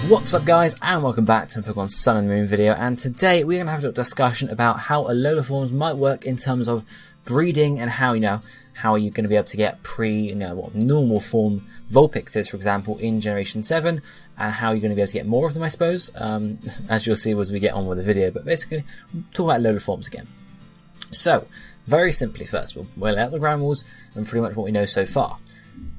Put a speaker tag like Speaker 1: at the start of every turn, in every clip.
Speaker 1: What's up guys, and welcome back to a Pokémon Sun and Moon video, and today we're going to have a little discussion about how Alola Forms might work in terms of breeding and how, how are you going to be able to get normal form Vulpixes, for example, in Generation 7, and how you're going to be able to get more of them, I suppose, as you'll see as we get on with the video. But basically, we'll talk about Alola Forms again. So, very simply first, we'll lay out the ground rules and pretty much what we know so far.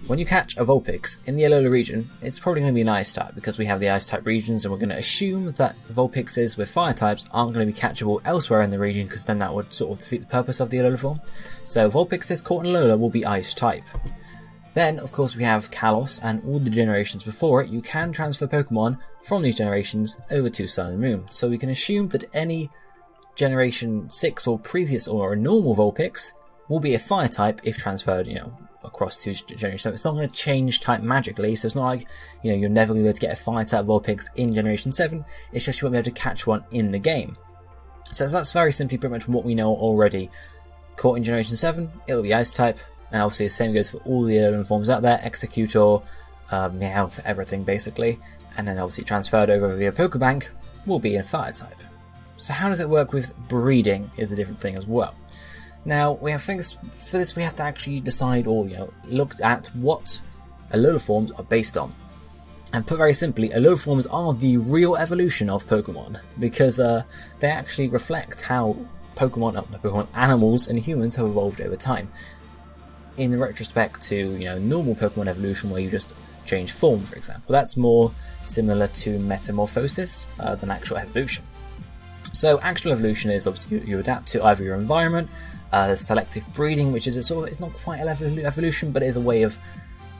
Speaker 1: When you catch a Vulpix in the Alola region, it's probably going to be an Ice type because we have the Ice type regions, and we're going to assume that Vulpixes with Fire types aren't going to be catchable elsewhere in the region, because then that would sort of defeat the purpose of the Alola form. So Vulpixes caught in Alola will be Ice type. Then, of course, we have Kalos and all the generations before it. You can transfer Pokemon from these generations over to Sun and Moon. So we can assume that any Generation 6 or previous or a normal Vulpix will be a Fire type if transferred, across two generations. So it's not going to change type magically, so it's not like, you're never going to be able to get a Fire type Vulpix in Generation 7, it's just you won't be able to catch one in the game. So that's very simply pretty much what we know already. Caught in Generation 7, it'll be Ice type, and obviously the same goes for all the Alolan forms out there, Executor, Meow, for everything basically, and then obviously transferred over via Pokebank will be a Fire type. So how does it work with breeding is a different thing as well. Now, we have things for this. We have to actually decide or look at what Alola Forms are based on. And put very simply, Alola Forms are the real evolution of Pokemon, because they actually reflect how Pokemon, animals and humans have evolved over time. In retrospect to normal Pokemon evolution, where you just change form, for example, that's more similar to metamorphosis than actual evolution. So actual evolution is obviously you adapt to either your environment. There's selective breeding, which is it's not quite evolution, but it is a way of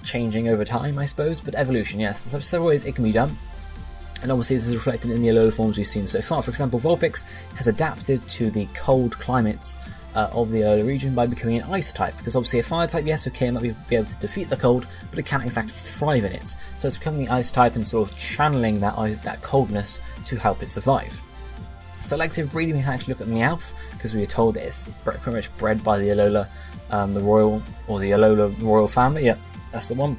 Speaker 1: changing over time, I suppose. But evolution, yes, so several ways it can be done. And obviously this is reflected in the Alola forms we've seen so far. For example, Vulpix has adapted to the cold climates of the Alola region by becoming an Ice type, because obviously a Fire type, yes, okay, it might be able to defeat the cold, but it can't exactly thrive in it. So it's becoming the Ice type and sort of channeling that coldness to help it survive. Selective breeding, we can actually look at Meowth, because we were told that it's pretty much bred by the Alola, the Alola royal family. Yeah, that's the one.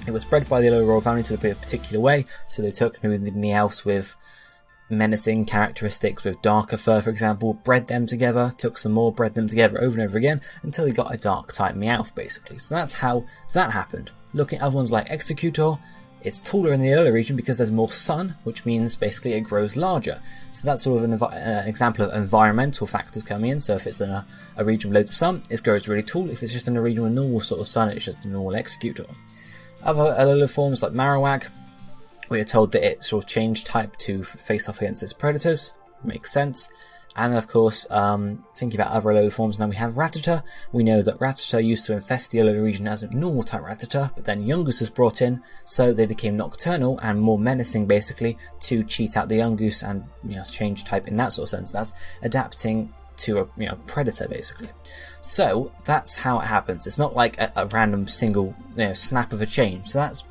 Speaker 1: It was bred by the Alola royal family to be a particular way, so they took maybe the Meowths with menacing characteristics, with darker fur, for example, bred them together, took some more, bred them together over and over again, until they got a dark type Meowth, basically. So that's how that happened. Looking at other ones like Executor, it's taller in the Alola region because there's more sun, which means basically it grows larger. So that's sort of an example of environmental factors coming in. So if it's in a region with loads of sun, it grows really tall. If it's just in a region with normal sort of sun, it's just a normal Executor. Other Alola forms like Marowak, we are told that it sort of changed type to face off against its predators. Makes sense. And of course, thinking about other Alola forms, now we have Rattata. We know that Rattata used to infest the Alola region as a normal type Rattata, but then Yungoos was brought in, so they became nocturnal and more menacing, basically, to cheat out the Yungoos and change type in that sort of sense. That's adapting to a predator, basically. So that's how it happens. It's not like a random single snap of a chain. So that's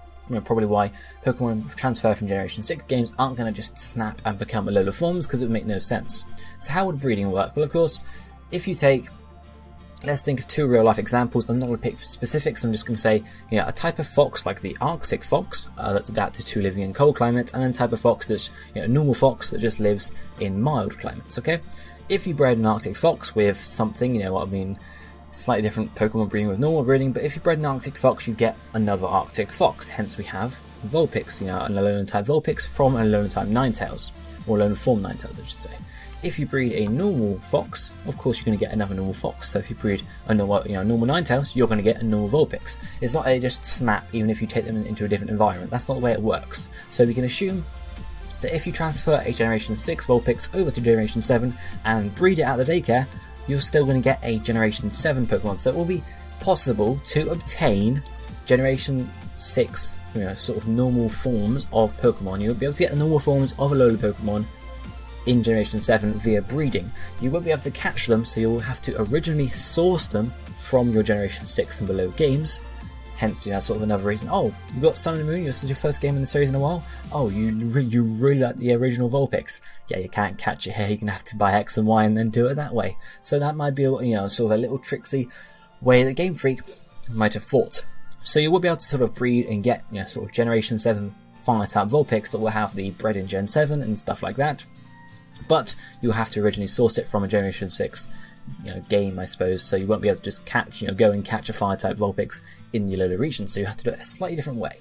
Speaker 1: probably why Pokemon transfer from Generation 6 games aren't going to just snap and become Alola forms, because it would make no sense. So how would breeding work? Well, of course, if you take, let's think of two real life examples. I'm not going to pick specifics, I'm just going to say, a type of fox like the Arctic fox that's adapted to living in cold climates, and then a type of fox that's a normal fox that just lives in mild climates, okay? If you bred an Arctic fox with something, slightly different Pokemon breeding with normal breeding, but if you bred an Arctic fox, you get another Arctic fox. Hence we have Vulpix, an Alolan type Vulpix from an Alolan type Ninetales, or Alolan form Ninetales, I should say. If you breed a normal fox, of course you're going to get another normal fox. So if you breed a normal Ninetales, you're going to get a normal Vulpix. It's not a just snap, even if you take them into a different environment. That's not the way it works. So we can assume that if you transfer a Generation 6 Vulpix over to Generation 7 and breed it out of the daycare, you're still going to get a Generation 7 Pokemon. So it will be possible to obtain Generation 6, sort of normal forms of Pokemon. You'll be able to get the normal forms of Alola Pokemon in Generation 7 via breeding. You won't be able to catch them, so you'll have to originally source them from your Generation 6 and below games. Hence, sort of another reason. Oh, you got Sun and Moon, this is your first game in the series in a while? Oh, you really like the original Vulpix? Yeah, you can't catch it here, you're going to have to buy X and Y and then do it that way. So that might be, sort of a little tricksy way that Game Freak might have thought. So you will be able to sort of breed and get, sort of Generation 7 Fire-type Vulpix that will have the bred in Gen 7 and stuff like that. But you'll have to originally source it from a Generation 6 game, I suppose, so you won't be able to just go and catch a Fire-type Vulpix in the Alola region, so you have to do it a slightly different way.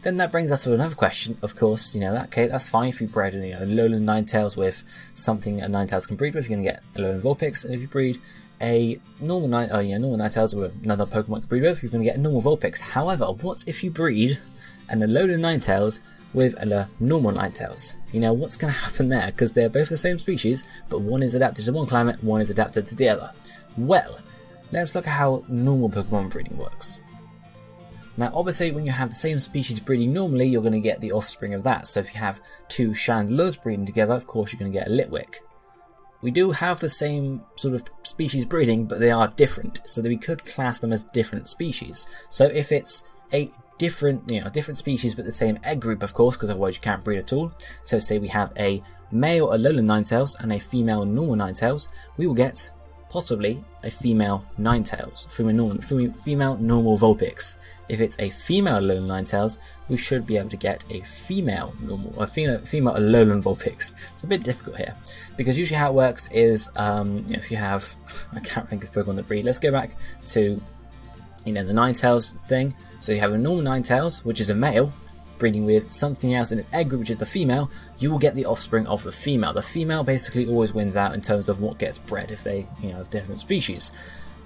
Speaker 1: Then that brings us to another question, of course, okay, that's fine if you bred a Alolan Ninetales with something a Ninetales can breed with, you're going to get Alolan Vulpix, and if you breed a normal Ninetales with another Pokemon can breed with, you're going to get a normal Vulpix. However, what if you breed an Alolan Ninetales with a normal Ninetales? What's going to happen there? Because they're both the same species, but one is adapted to one climate, one is adapted to the other. Well, let's look at how normal Pokemon breeding works. Now, obviously, when you have the same species breeding normally, you're going to get the offspring of that. So if you have two Chandelures breeding together, of course you're going to get a Litwick. We do have the same sort of species breeding, but they are different, so that we could class them as different species. So if it's a different species but the same egg group, of course, because otherwise you can't breed at all. So say we have a male Alolan Ninetales and a female normal Ninetales, we will get possibly a female Ninetales, female normal Vulpix. If it's a female Alolan Ninetales, we should be able to get a female Alolan Vulpix. It's a bit difficult here, because usually how it works is, if you have, I can't think of Pokemon that breed. Let's go back to, the Ninetales thing. So you have a normal Ninetales, which is a male, breeding with something else in its egg group, which is the female. You will get the offspring of the female. The female basically always wins out in terms of what gets bred if they, have different species.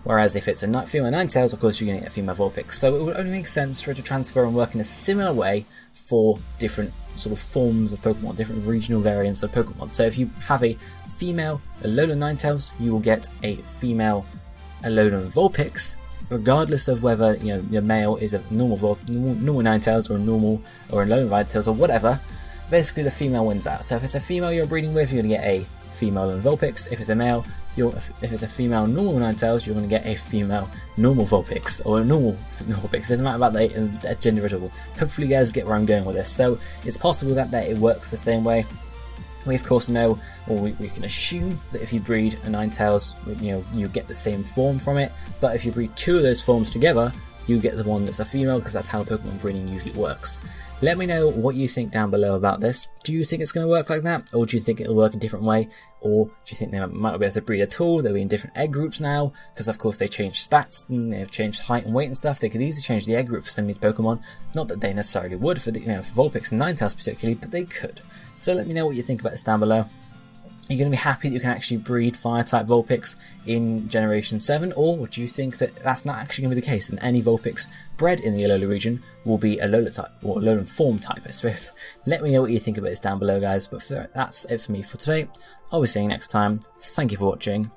Speaker 1: Whereas if it's a female Ninetales, of course you're going to get a female Vulpix. So it would only make sense for it to transfer and work in a similar way for different sort of forms of Pokemon, different regional variants of Pokemon. So if you have a female Alolan Ninetales, you will get a female Alolan Vulpix, regardless of whether the male is a normal Ninetales or a normal or a Alolan Ninetales or whatever. Basically, the female wins out. So if it's a female you're breeding with, you're going to get a female Alolan Vulpix. If it's a male, if it's a female normal Ninetales, you're going to get a female normal Vulpix or a normal Vulpix. It doesn't matter about the gender at all. Hopefully, you guys get where I'm going with this. So it's possible that it works the same way. We of course know, or we can assume, that if you breed a Ninetales, you get the same form from it, but if you breed two of those forms together, you get the one that's a female, because that's how Pokemon breeding usually works. Let me know what you think down below about this. Do you think it's going to work like that, or do you think it'll work a different way, or do you think they might not be able to breed at all? They'll be in different egg groups now, because of course they changed stats and they've changed height and weight and stuff. They could easily change the egg group for some of these Pokemon. Not that they necessarily would for for Vulpix and Ninetales particularly, but they could. So let me know what you think about this down below. Are you going to be happy that you can actually breed Fire-type Vulpix in Generation 7, or do you think that that's not actually going to be the case, and any Vulpix bred in the Alola region will be Alola type, or Alolan form type, I suppose? Let me know what you think about this down below, guys, but that's it for me for today. I'll be seeing you next time. Thank you for watching.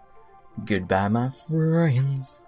Speaker 1: Goodbye, my friends.